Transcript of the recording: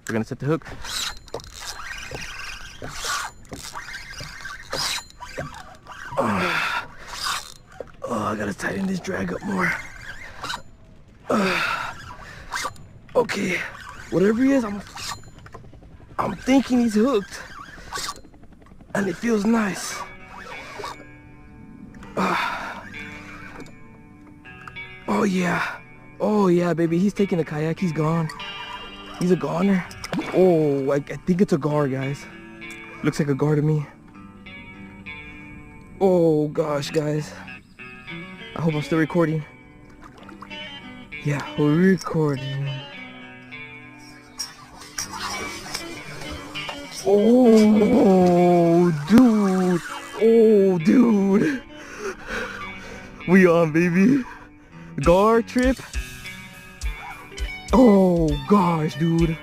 We're gonna set the hook. Oh, I gotta tighten this drag up more. Okay, whatever he is, I'm thinking he's hooked, and it feels nice. Oh yeah, baby, he's taking the kayak. He's gone. He's a goner. Oh, I think it's a gar, guys. Looks like a gar to me. Oh gosh, guys. I hope I'm still recording. Yeah, we're recording. Oh, dude. Oh, dude. We on, baby. Gar trip. Oh gosh, dude.